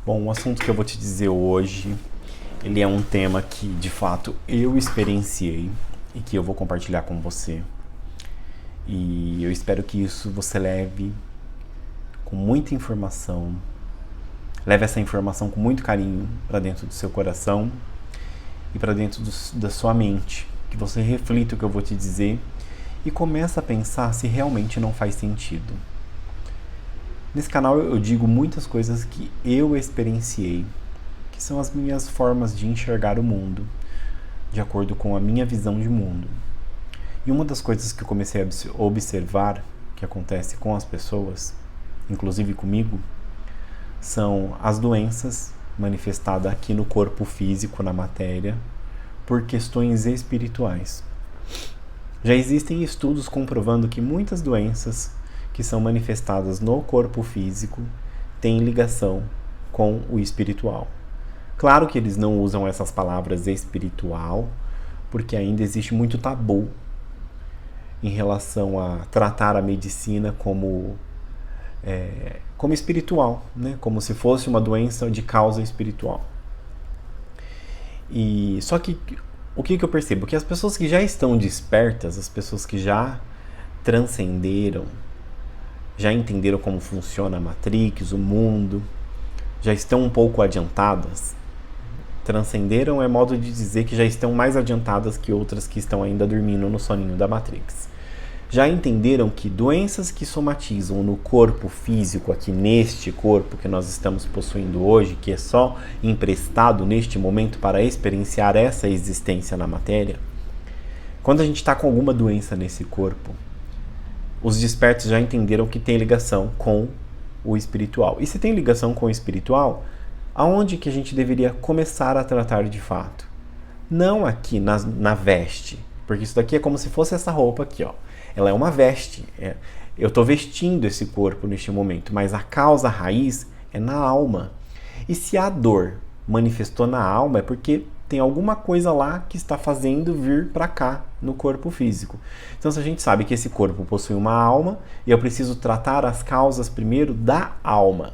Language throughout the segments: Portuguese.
Bom, o assunto que eu vou te dizer hoje, ele é um tema que, de fato, eu experienciei e que eu vou compartilhar com você. E eu espero que isso você leve com muita informação, leve essa informação com muito carinho para dentro do seu coração e para dentro da sua mente, que você reflita o que eu vou te dizer e comece a pensar se realmente não faz sentido. Nesse canal eu digo muitas coisas que eu experienciei, que são as minhas formas de enxergar o mundo, de acordo com a minha visão de mundo. E uma das coisas que eu comecei a observar que acontece com as pessoas, inclusive comigo, são as doenças manifestadas aqui no corpo físico, na matéria, por questões espirituais. Já existem estudos comprovando que muitas doenças que são manifestadas no corpo físico têm ligação com o espiritual. Claro que eles não usam essas palavras espiritual, porque ainda existe muito tabu em relação a tratar a medicina como espiritual, né? Como se fosse uma doença de causa espiritual. E só que o que eu percebo? Que as pessoas que já estão despertas, as pessoas que já transcenderam, já entenderam como funciona a Matrix, o mundo, já estão um pouco adiantadas. Transcenderam é modo de dizer que já estão mais adiantadas que outras que estão ainda dormindo no soninho da Matrix. Já entenderam que doenças que somatizam no corpo físico, aqui neste corpo que nós estamos possuindo hoje, que é só emprestado neste momento para experienciar essa existência na matéria, quando a gente está com alguma doença nesse corpo, os despertos já entenderam que tem ligação com o espiritual. E se tem ligação com o espiritual, aonde que a gente deveria começar a tratar de fato? Não aqui na veste, porque isso daqui é como se fosse essa roupa aqui, ó. Ela é uma veste. Eu estou vestindo esse corpo neste momento, mas a causa raiz é na alma. E se a dor manifestou na alma, é porque tem alguma coisa lá que está fazendo vir para cá no corpo físico. Então, se a gente sabe que esse corpo possui uma alma, eu preciso tratar as causas primeiro da alma,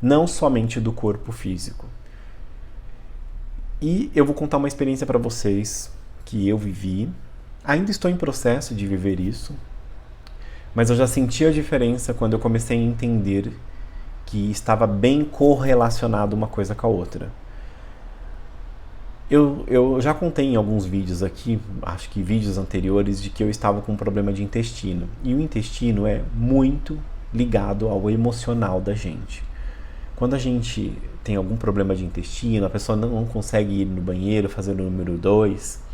não somente do corpo físico. E eu vou contar uma experiência para vocês que eu vivi. Ainda estou em processo de viver isso, mas eu já senti a diferença quando eu comecei a entender que estava bem correlacionado uma coisa com a outra. Eu já contei em alguns vídeos aqui, acho que vídeos anteriores, de que eu estava com um problema de intestino. E o intestino é muito ligado ao emocional da gente. Quando a gente tem algum problema de intestino, a pessoa não consegue ir no banheiro, fazer o número 2,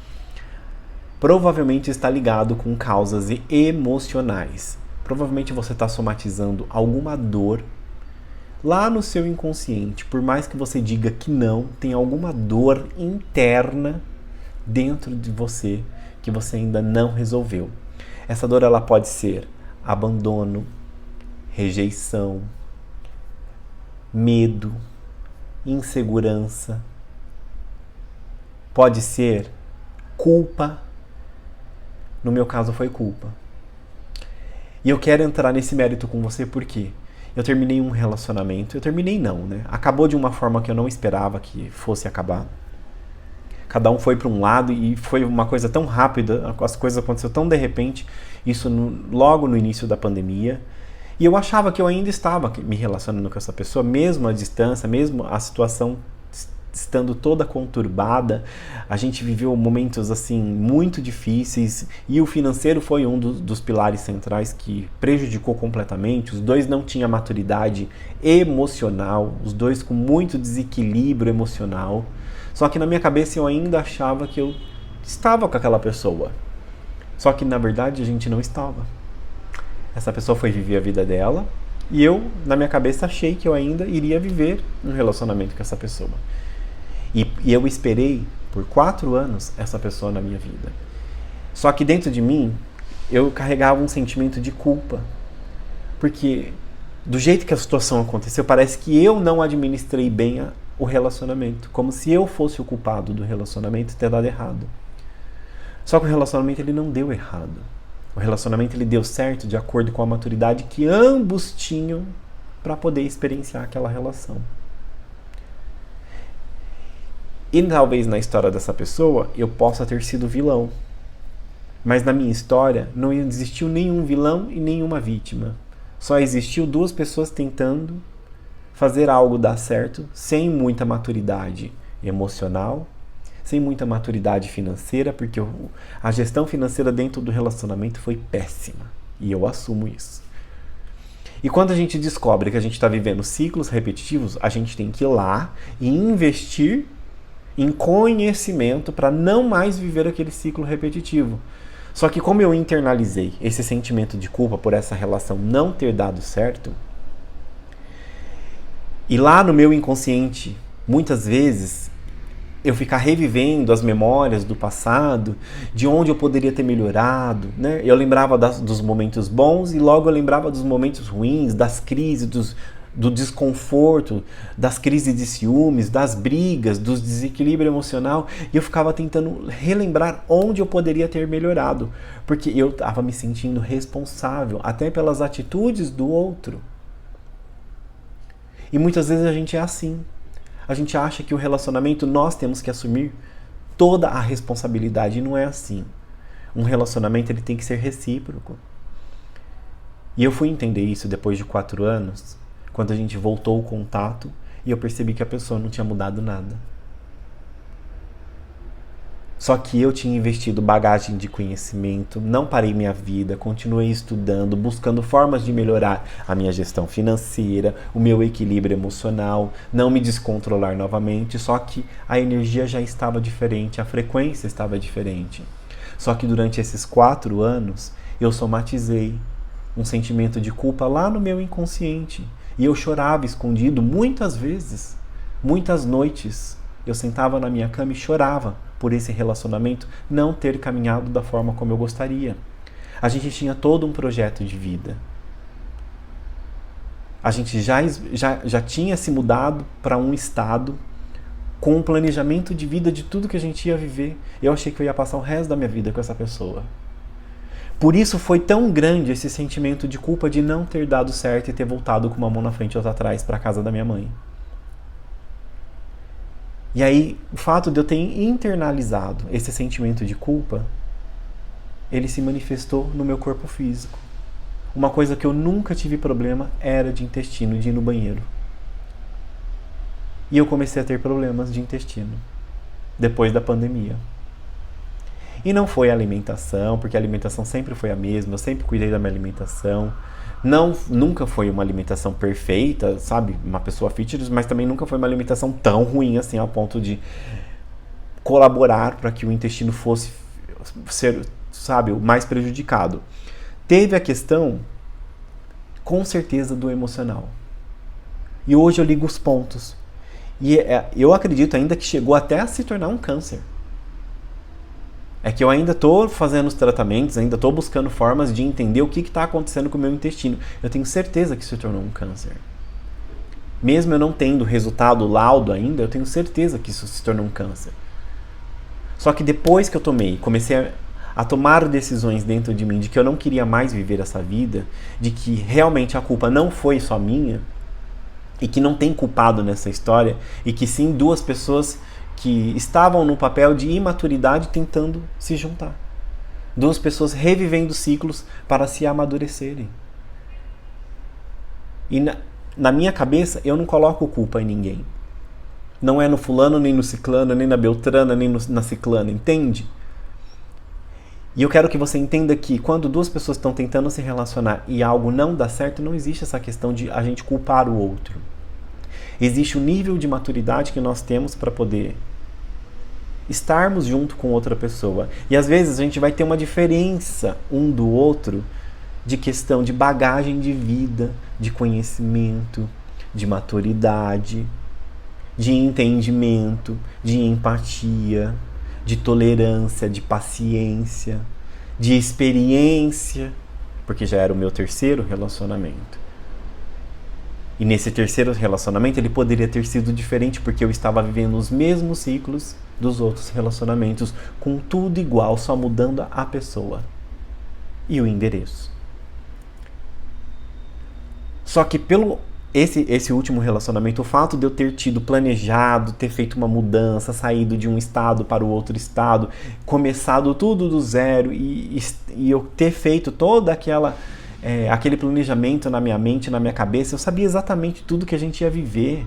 provavelmente está ligado com causas emocionais. Provavelmente você está somatizando alguma dor lá no seu inconsciente. Por mais que você diga que não, tem alguma dor interna dentro de você que você ainda não resolveu. Essa dor ela pode ser abandono, rejeição, medo, insegurança. Pode ser culpa. No meu caso foi culpa. E eu quero entrar nesse mérito com você porque eu terminei um relacionamento. Eu terminei não, né? Acabou de uma forma que eu não esperava que fosse acabar. Cada um foi para um lado e foi uma coisa tão rápida, as coisas aconteceram tão de repente, isso logo no início da pandemia. E eu achava que eu ainda estava me relacionando com essa pessoa, mesmo à distância, mesmo a situação estando toda conturbada. A gente viveu momentos assim muito difíceis e o financeiro foi um dos pilares centrais que prejudicou completamente. Os dois não tinham maturidade emocional, os dois com muito desequilíbrio emocional. Só que na minha cabeça eu ainda achava que eu estava com aquela pessoa. Só que na verdade a gente não estava. Essa pessoa foi viver a vida dela e eu, na minha cabeça, achei que eu ainda iria viver um relacionamento com essa pessoa. E eu esperei por 4 anos essa pessoa na minha vida. Só que dentro de mim, eu carregava um sentimento de culpa. Porque do jeito que a situação aconteceu, parece que eu não administrei bem o relacionamento. Como se eu fosse o culpado do relacionamento ter dado errado. Só que o relacionamento ele não deu errado. O relacionamento ele deu certo de acordo com a maturidade que ambos tinham para poder experienciar aquela relação. E talvez na história dessa pessoa eu possa ter sido vilão. Mas na minha história não existiu nenhum vilão e nenhuma vítima. Só existiu duas pessoas tentando fazer algo dar certo sem muita maturidade emocional, sem muita maturidade financeira, porque a gestão financeira dentro do relacionamento foi péssima. E eu assumo isso. E quando a gente descobre que a gente está vivendo ciclos repetitivos, a gente tem que ir lá e investir em conhecimento para não mais viver aquele ciclo repetitivo. Só que como eu internalizei esse sentimento de culpa por essa relação não ter dado certo, e lá no meu inconsciente, muitas vezes, eu ficar revivendo as memórias do passado, de onde eu poderia ter melhorado, né? Eu lembrava dos momentos bons e logo eu lembrava dos momentos ruins, das crises, do desconforto, das crises de ciúmes, das brigas, do desequilíbrio emocional, e eu ficava tentando relembrar onde eu poderia ter melhorado, porque eu estava me sentindo responsável até pelas atitudes do outro. E muitas vezes a gente é assim. A gente acha que o relacionamento nós temos que assumir toda a responsabilidade, e não é assim. Um relacionamento ele tem que ser recíproco. E eu fui entender isso depois de 4 anos, quando a gente voltou o contato e eu percebi que a pessoa não tinha mudado nada. Só que eu tinha investido bagagem de conhecimento, não parei minha vida, continuei estudando, buscando formas de melhorar a minha gestão financeira, o meu equilíbrio emocional, não me descontrolar novamente, só que a energia já estava diferente, a frequência estava diferente. Só que durante esses 4 anos, eu somatizei um sentimento de culpa lá no meu inconsciente. E eu chorava escondido muitas vezes, muitas noites. Eu sentava na minha cama e chorava por esse relacionamento não ter caminhado da forma como eu gostaria. A gente tinha todo um projeto de vida. A gente já tinha se mudado para um estado com um planejamento de vida de tudo que a gente ia viver. Eu achei que eu ia passar o resto da minha vida com essa pessoa. Por isso foi tão grande esse sentimento de culpa de não ter dado certo e ter voltado com uma mão na frente e outra atrás para a casa da minha mãe. E aí, o fato de eu ter internalizado esse sentimento de culpa, ele se manifestou no meu corpo físico. Uma coisa que eu nunca tive problema era de intestino, de ir no banheiro. E eu comecei a ter problemas de intestino depois da pandemia. E não foi a alimentação, porque a alimentação sempre foi a mesma, eu sempre cuidei da minha alimentação. Nunca foi uma alimentação perfeita, sabe? Uma pessoa fitness, mas também nunca foi uma alimentação tão ruim assim, ao ponto de colaborar para que o intestino fosse ser, sabe, o mais prejudicado. Teve a questão, com certeza, do emocional. E hoje eu ligo os pontos. E eu acredito ainda que chegou até a se tornar um câncer. É que eu ainda estou fazendo os tratamentos, ainda estou buscando formas de entender o que está acontecendo com o meu intestino. Eu tenho certeza que se tornou um câncer. Mesmo eu não tendo resultado, laudo ainda, eu tenho certeza que isso se tornou um câncer. Só que depois que eu comecei a tomar decisões dentro de mim de que eu não queria mais viver essa vida, de que realmente a culpa não foi só minha, e que não tem culpado nessa história, e que sim 2 pessoas que estavam no papel de imaturidade tentando se juntar. 2 pessoas revivendo ciclos para se amadurecerem. E na minha cabeça, eu não coloco culpa em ninguém. Não é no fulano, nem no ciclano, nem na beltrana, nem na ciclana, entende? E eu quero que você entenda que quando 2 pessoas estão tentando se relacionar e algo não dá certo, não existe essa questão de a gente culpar o outro. Existe o nível de maturidade que nós temos para poder estarmos junto com outra pessoa. E às vezes a gente vai ter uma diferença um do outro de questão de bagagem de vida, de conhecimento, de maturidade, de entendimento, de empatia, de tolerância, de paciência, de experiência, porque já era o meu 3º relacionamento. E nesse 3º relacionamento ele poderia ter sido diferente porque eu estava vivendo os mesmos ciclos dos outros relacionamentos, com tudo igual, só mudando a pessoa e o endereço. Só que pelo esse último relacionamento, o fato de eu ter tido planejado, ter feito uma mudança, saído de um estado para o outro estado, começado tudo do zero e eu ter feito toda aquele planejamento na minha mente, na minha cabeça, eu sabia exatamente tudo que a gente ia viver.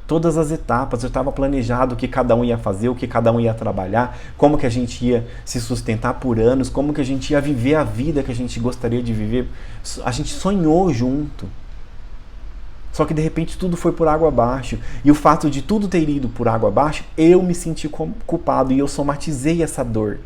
Todas as etapas, eu estava planejado o que cada um ia fazer, o que cada um ia trabalhar, como que a gente ia se sustentar por anos, como que a gente ia viver a vida que a gente gostaria de viver. A gente sonhou junto. Só que de repente tudo foi por água abaixo. E o fato de tudo ter ido por água abaixo, eu me senti culpado e eu somatizei essa dor.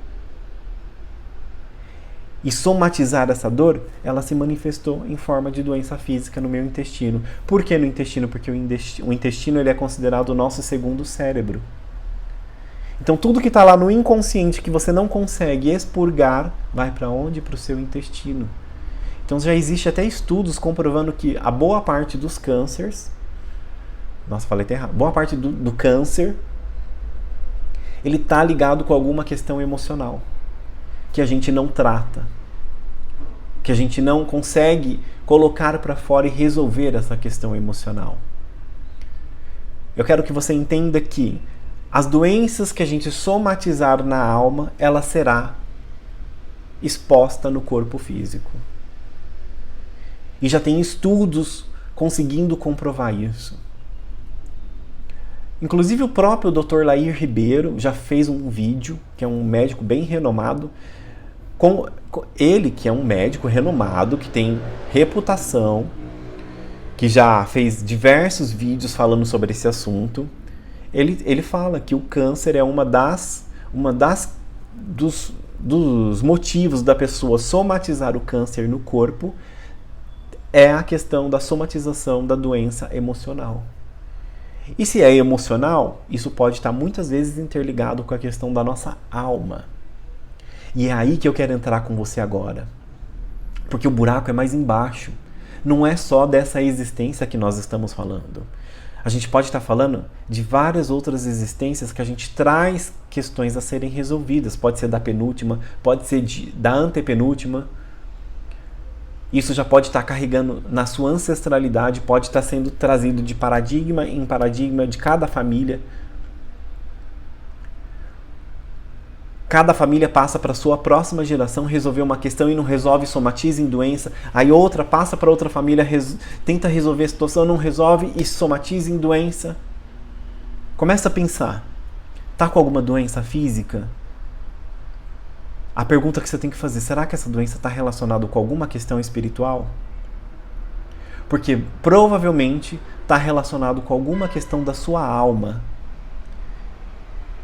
E somatizar essa dor, ela se manifestou em forma de doença física no meu intestino. Por que no intestino? Porque o intestino ele é considerado o nosso segundo cérebro. Então tudo que está lá no inconsciente que você não consegue expurgar, vai para onde? Para o seu intestino. Então já existe até estudos comprovando que a boa parte dos cânceres, nossa, falei até errado, boa parte do câncer, ele está ligado com alguma questão emocional que a gente não trata, que a gente não consegue colocar para fora e resolver essa questão emocional. Eu quero que você entenda que as doenças que a gente somatizar na alma, ela será exposta no corpo físico. E já tem estudos conseguindo comprovar isso. Inclusive o próprio Dr. Lair Ribeiro já fez um vídeo, que é um médico bem renomado, com ele, que é um médico renomado, que tem reputação, que já fez diversos vídeos falando sobre esse assunto. Ele fala que o câncer é dos motivos da pessoa somatizar o câncer no corpo, é a questão da somatização da doença emocional. E se é emocional, isso pode estar muitas vezes interligado com a questão da nossa alma. E é aí que eu quero entrar com você agora. Porque o buraco é mais embaixo. Não é só dessa existência que nós estamos falando. A gente pode estar falando de várias outras existências que a gente traz questões a serem resolvidas. Pode ser da penúltima, pode ser da antepenúltima. Isso já pode estar carregando na sua ancestralidade, pode estar sendo trazido de paradigma em paradigma de cada família. Cada família passa para a sua próxima geração resolver uma questão e não resolve, somatiza em doença. Aí outra passa para outra família, tenta resolver a situação, não resolve e somatiza em doença. Começa a pensar. Tá com alguma doença física? A pergunta que você tem que fazer, será que essa doença está relacionada com alguma questão espiritual? Porque provavelmente está relacionado com alguma questão da sua alma.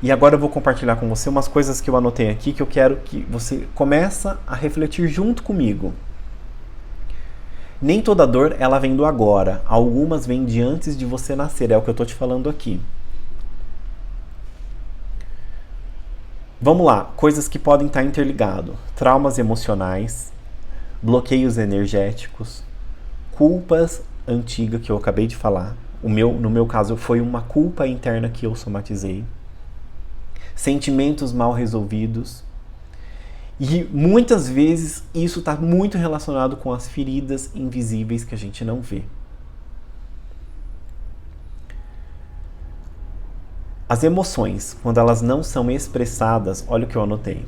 E agora eu vou compartilhar com você umas coisas que eu anotei aqui que eu quero que você comece a refletir junto comigo. Nem toda dor ela vem do agora. Algumas vêm de antes de você nascer. É o que eu estou te falando aqui. Vamos lá. Coisas que podem estar interligadas. Traumas emocionais, bloqueios energéticos, culpas antigas que eu acabei de falar. No meu caso foi uma culpa interna que eu somatizei. Sentimentos mal resolvidos. E muitas vezes isso está muito relacionado com as feridas invisíveis que a gente não vê. As emoções, quando elas não são expressadas, olha o que eu anotei.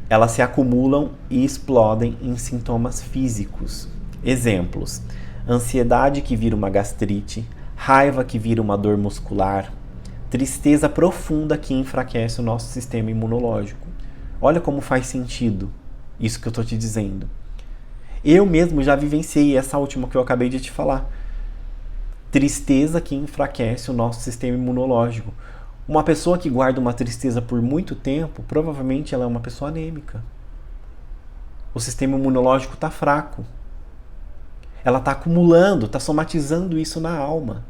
Elas se acumulam e explodem em sintomas físicos. Exemplos: ansiedade que vira uma gastrite, raiva que vira uma dor muscular, tristeza profunda que enfraquece o nosso sistema imunológico. Olha como faz sentido isso que eu estou te dizendo. Eu mesmo já vivenciei essa última que eu acabei de te falar. Tristeza que enfraquece o nosso sistema imunológico. Uma pessoa que guarda uma tristeza por muito tempo, provavelmente ela é uma pessoa anêmica. O sistema imunológico está fraco. Ela está acumulando, está somatizando isso na alma.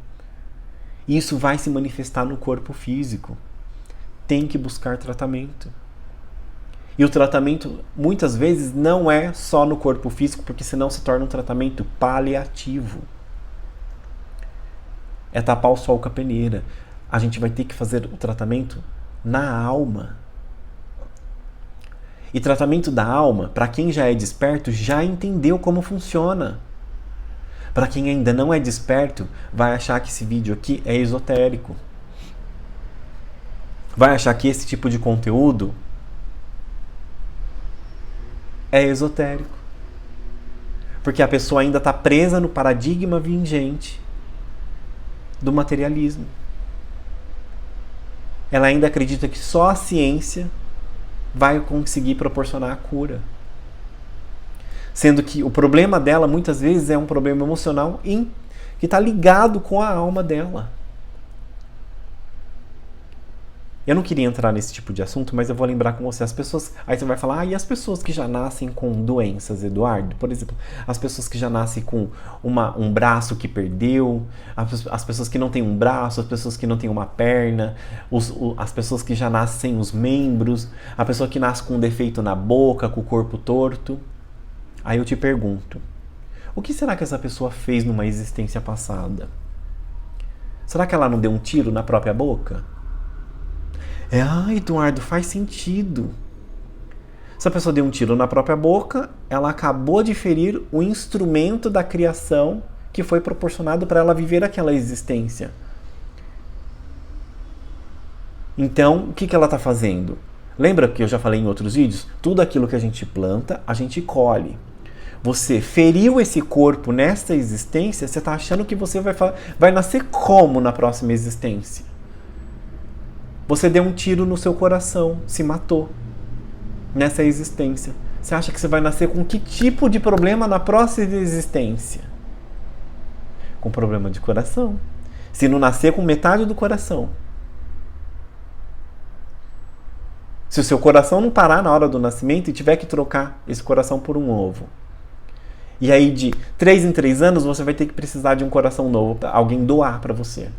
E isso vai se manifestar no corpo físico. Tem que buscar tratamento. E o tratamento, muitas vezes, não é só no corpo físico, porque senão se torna um tratamento paliativo. É tapar o sol com a peneira. A gente vai ter que fazer o tratamento na alma. E tratamento da alma, para quem já é desperto, já entendeu como funciona. Para quem ainda não é desperto, vai achar que esse vídeo aqui é esotérico. Vai achar que esse tipo de conteúdo é esotérico. Porque a pessoa ainda está presa no paradigma vigente do materialismo. Ela ainda acredita que só a ciência vai conseguir proporcionar a cura. Sendo que o problema dela, muitas vezes, é um problema emocional que está ligado com a alma dela. Eu não queria entrar nesse tipo de assunto, mas eu vou lembrar com você. As pessoas... Aí você vai falar, e as pessoas que já nascem com doenças, Eduardo? Por exemplo, as pessoas que já nascem com um braço que perdeu, as pessoas que não têm um braço, as pessoas que não têm uma perna, as pessoas que já nascem sem os membros, a pessoa que nasce com um defeito na boca, com o corpo torto. Aí eu te pergunto, o que será que essa pessoa fez numa existência passada? Será que ela não deu um tiro na própria boca? Eduardo, faz sentido. Se a pessoa deu um tiro na própria boca, ela acabou de ferir o instrumento da criação que foi proporcionado para ela viver aquela existência. Então, o que ela está fazendo? Lembra que eu já falei em outros vídeos? Tudo aquilo que a gente planta, a gente colhe. Você feriu esse corpo nesta existência, você está achando que você vai nascer como na próxima existência? Você deu um tiro no seu coração, se matou nessa existência. Você acha que você vai nascer com que tipo de problema na próxima existência? Com problema de coração. Se não nascer com metade do coração. Se o seu coração não parar na hora do nascimento e tiver que trocar esse coração por um ovo. E aí de 3 em 3 anos você vai ter que precisar de um coração novo para alguém doar para você.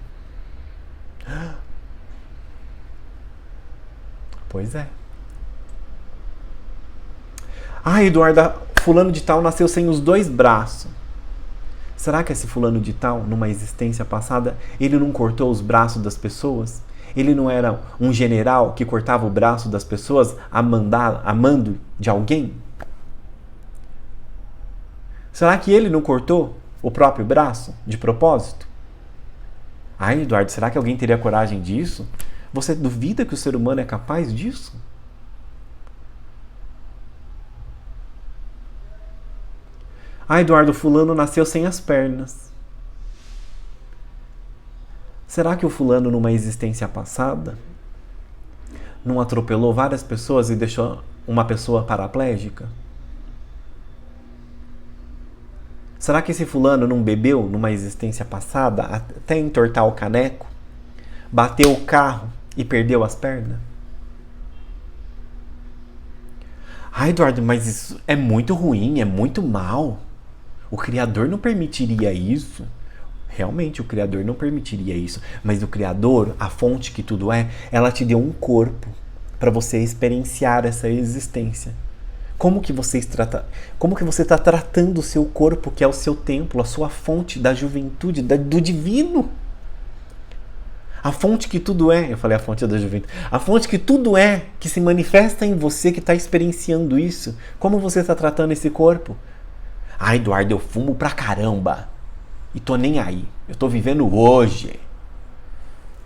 Pois é. Eduardo, fulano de tal nasceu sem os 2 braços. Será que esse fulano de tal, numa existência passada, ele não cortou os braços das pessoas? Ele não era um general que cortava o braço das pessoas a mando de alguém? Será que ele não cortou o próprio braço de propósito? Eduardo, será que alguém teria coragem disso? Você duvida que o ser humano é capaz disso? Eduardo, fulano nasceu sem as pernas. Será que o fulano, numa existência passada, não atropelou várias pessoas e deixou uma pessoa paraplégica? Será que esse fulano não bebeu numa existência passada até entortar o caneco? Bateu o carro e perdeu as pernas? Eduardo, mas isso é muito ruim, é muito mal. O Criador não permitiria isso. Realmente, o Criador não permitiria isso. Mas o Criador, a fonte que tudo é, ela te deu um corpo para você experienciar essa existência. Como que você está tratando o seu corpo, que é o seu templo, a sua fonte da juventude, do divino? A fonte que tudo é, eu falei a fonte da juventude, a fonte que tudo é, que se manifesta em você, que está experienciando isso. Como você está tratando esse corpo? Eduardo, eu fumo pra caramba. E tô nem aí. Eu tô vivendo hoje.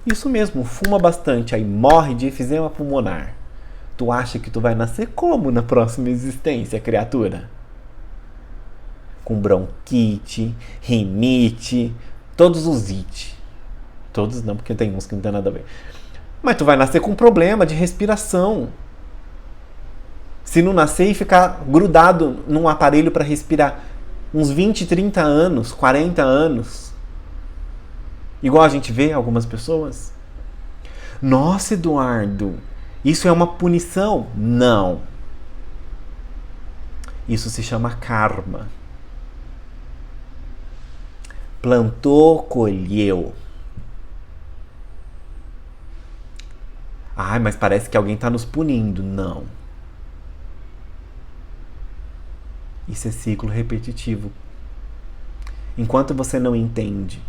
Isso mesmo, fuma bastante, aí morre de efizema pulmonar. Tu acha que tu vai nascer como na próxima existência, criatura? Com bronquite, rinite, todos os it. Todos não, porque tem uns que não tem nada a ver. Mas tu vai nascer com problema de respiração. Se não nascer e ficar grudado num aparelho para respirar uns 20, 30 anos, 40 anos. Igual a gente vê algumas pessoas. Nossa, Eduardo, isso é uma punição? Não. Isso se chama karma. Plantou, colheu. Mas parece que alguém está nos punindo. Não. Isso é ciclo repetitivo. Enquanto você não entende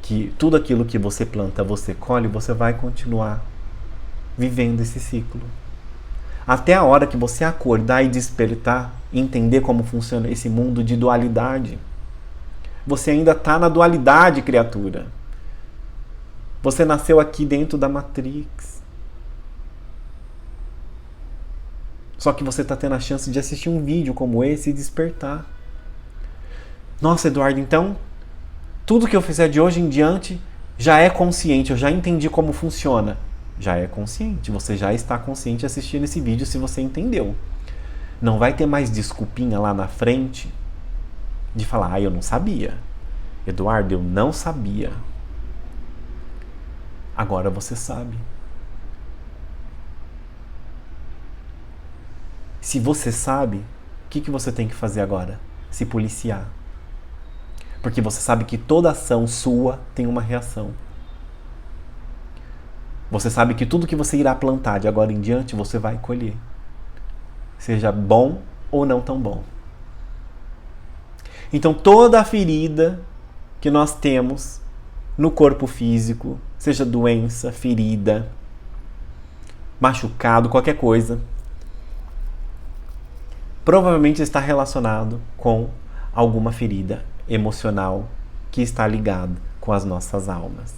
que tudo aquilo que você planta, você colhe, você vai continuar vivendo esse ciclo. Até a hora que você acordar e despertar, entender como funciona esse mundo de dualidade. Você ainda está na dualidade, criatura. Você nasceu aqui dentro da Matrix. Só que você está tendo a chance de assistir um vídeo como esse e despertar. Nossa, Eduardo, então tudo que eu fizer de hoje em diante já é consciente, eu já entendi como funciona. Já é consciente, você já está consciente assistindo esse vídeo se você entendeu. Não vai ter mais desculpinha lá na frente de falar, eu não sabia. Eduardo, eu não sabia. Agora você sabe. Se você sabe, o que você tem que fazer agora? Se policiar. Porque você sabe que toda ação sua tem uma reação. Você sabe que tudo que você irá plantar de agora em diante, você vai colher. Seja bom ou não tão bom. Então toda a ferida que nós temos no corpo físico, seja doença, ferida, machucado, qualquer coisa, provavelmente está relacionado com alguma ferida emocional que está ligada com as nossas almas.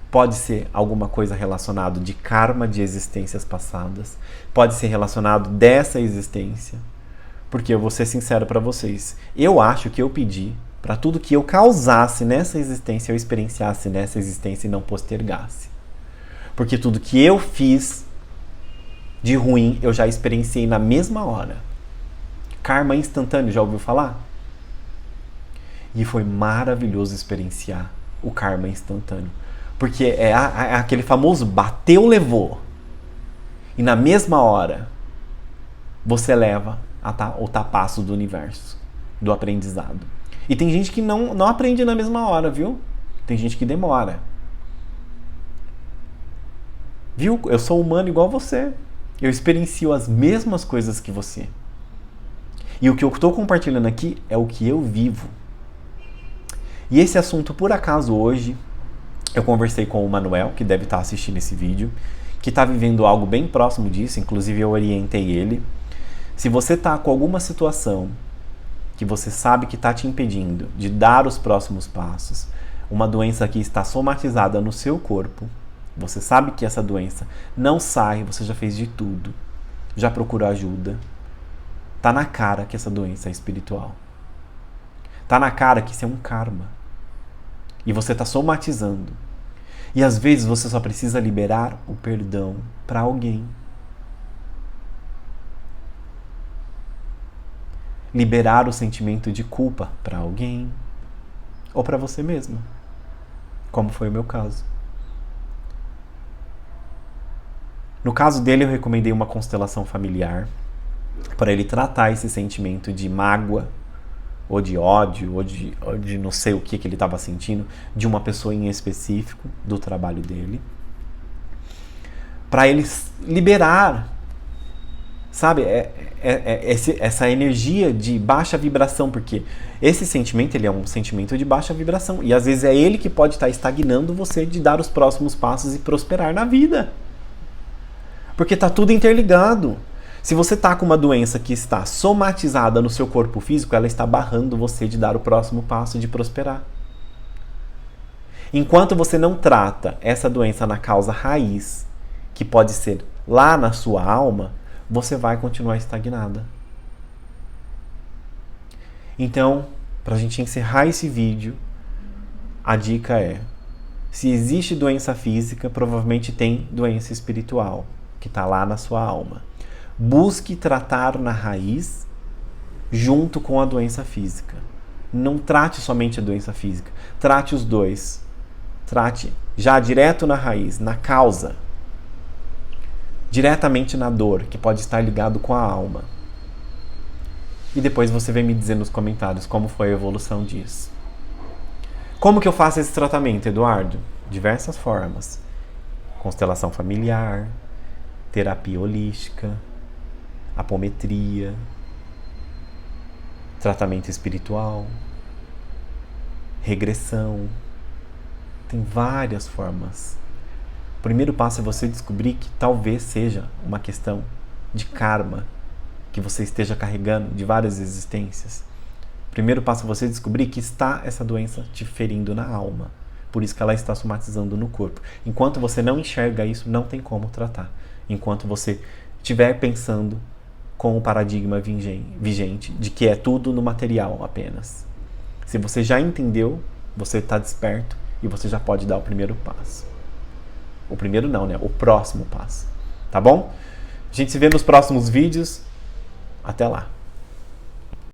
Pode ser alguma coisa relacionada de karma de existências passadas, pode ser relacionado dessa existência, porque eu vou ser sincero para vocês, eu acho que eu pedi para tudo que eu causasse nessa existência, eu experienciasse nessa existência e não postergasse. Porque tudo que eu fiz de ruim, eu já experienciei na mesma hora. Karma instantâneo, já ouviu falar? E foi maravilhoso experienciar o karma instantâneo. Porque é aquele famoso bateu, levou. E na mesma hora, você leva o tapaço do universo, do aprendizado. E tem gente que não aprende na mesma hora, viu? Tem gente que demora. Viu? Eu sou humano igual você. Eu experiencio as mesmas coisas que você. E o que eu estou compartilhando aqui é o que eu vivo. E esse assunto, por acaso, hoje, eu conversei com o Manuel, que deve estar assistindo esse vídeo, que está vivendo algo bem próximo disso, inclusive eu orientei ele. Se você está com alguma situação que você sabe que está te impedindo de dar os próximos passos, uma doença que está somatizada no seu corpo, você sabe que essa doença não sai, você já fez de tudo, já procurou ajuda, tá na cara que essa doença é espiritual. Tá na cara que isso é um karma. E você está somatizando. E às vezes você só precisa liberar o perdão para alguém. Liberar o sentimento de culpa para alguém. Ou para você mesmo. Como foi o meu caso. No caso dele, eu recomendei uma constelação familiar para ele tratar esse sentimento de mágoa, ou de ódio, ou de não sei o que ele estava sentindo, de uma pessoa em específico, do trabalho dele. Para ele liberar, sabe, essa energia de baixa vibração, porque esse sentimento, ele é um sentimento de baixa vibração, e às vezes é ele que pode estar estagnando você de dar os próximos passos e prosperar na vida. Porque está tudo interligado. Se você está com uma doença que está somatizada no seu corpo físico, ela está barrando você de dar o próximo passo de prosperar. Enquanto você não trata essa doença na causa raiz, que pode ser lá na sua alma, você vai continuar estagnada. Então, para a gente encerrar esse vídeo, a dica é: se existe doença física, provavelmente tem doença espiritual, que está lá na sua alma. Busque tratar na raiz junto com a doença física. Não trate somente a doença física. Trate os dois. Trate já direto na raiz, na causa. Diretamente na dor, que pode estar ligado com a alma. E depois você vem me dizer nos comentários como foi a evolução disso. Como que eu faço esse tratamento, Eduardo? Diversas formas. Constelação familiar, terapia holística, apometria, tratamento espiritual, regressão. Tem várias formas. O primeiro passo é você descobrir que talvez seja uma questão de karma que você esteja carregando de várias existências. primeiro passo é você descobrir que está essa doença te ferindo na alma. Por isso que ela está somatizando no corpo. Enquanto você não enxerga isso, não tem como tratar. Enquanto você estiver pensando com o paradigma vigente de que é tudo no material apenas. Se você já entendeu, você está desperto e você já pode dar o primeiro passo. O primeiro não, né? O próximo passo. Tá bom? A gente se vê nos próximos vídeos. Até lá.